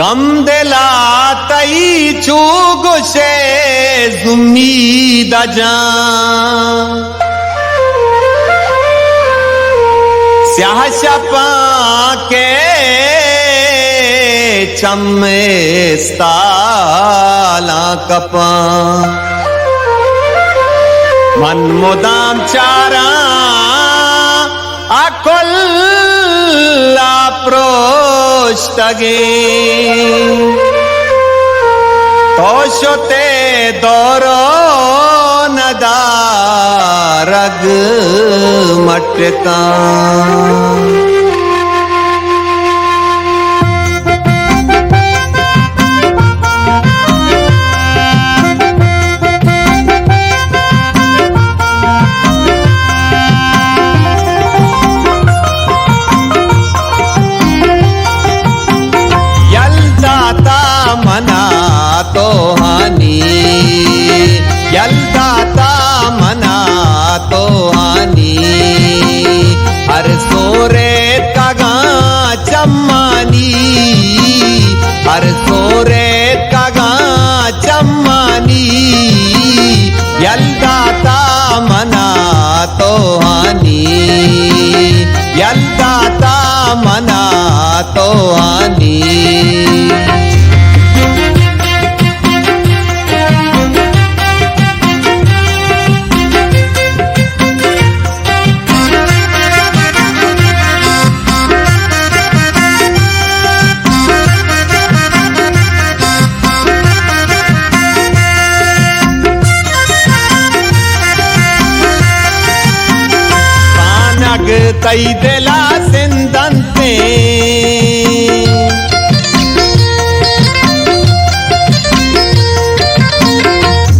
गम दिला तई चूगुशे जुमीद जान स्याह शपा के चम्मेस्ताला कपा मन मुदाम चारा अकुल्ला प्रोष्टगे तोशते दोरो नदारग मटका मना तो हानी यलदाता मना तो हानी हर सोरे कगा चम्मानी हर सोरे कगा चम्मानी यलदाता मना तो हानी यलदाता मना तो हानी तई दिला सिंदंते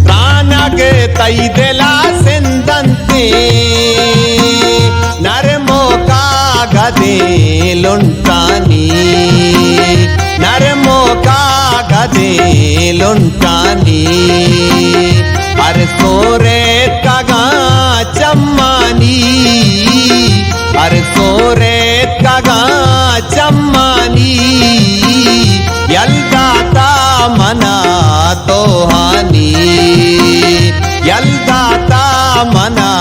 प्राणग तई दिला सिंदंते नरमो का गदे लुंटानी नरमो का गदे लुंटानी हर सोरे कगा चम्मानी हर सोरे कगा चम्मानी यलदाता मना तो हानी यलदाता मना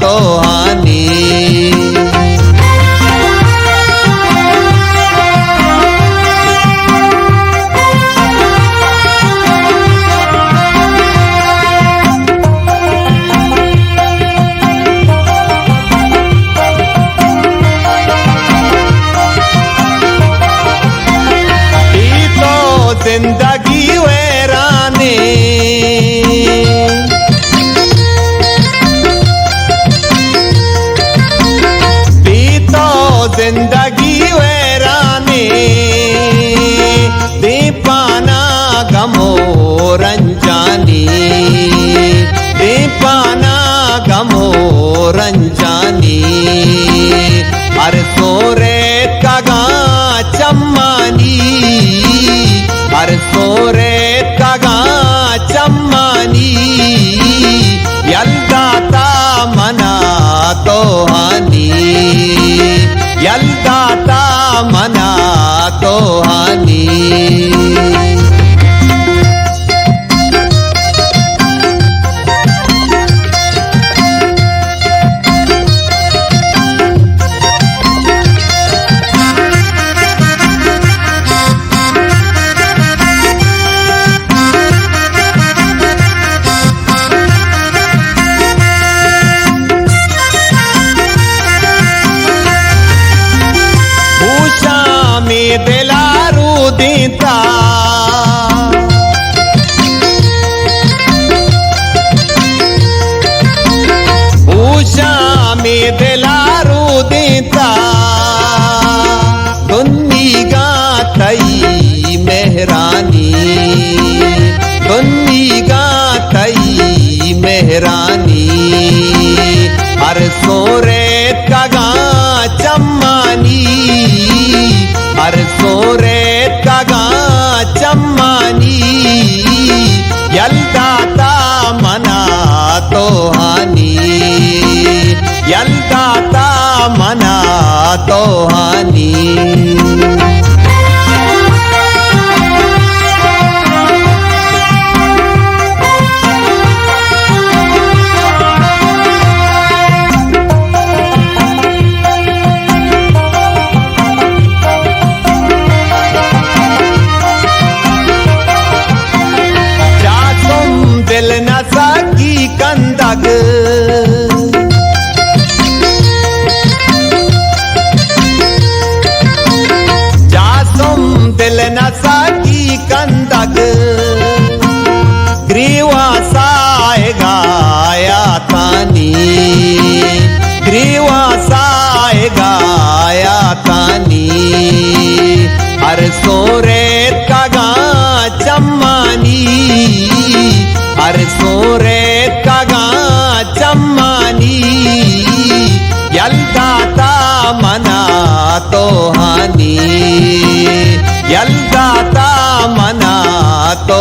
तो हानी जिंदगी वेराने बीतो जिंदगी वेराने दीपाना गमो रंजानी दीपाना गमो रंजानी हर सोरे कगा चम्मानी हर सोरे कगा चम्मानी यलदाता मना तो हानी यलदाता मना तो हानी में दिलारू देता उषा में दिलारू देता दुन्नी गातई मेहरानी दुन्नी गातई मेहरानी हर सोरे कगा चम्मानी हर सोरे कगा मेलनासाठी कंदक ग्रीवासाय गायातानी ग्रीवासाय गायातानी हर सोरे कगा चम्मानी हर सोरे कगा चम्मानी यल्दाता मना तो हानी यल्दाता मना तो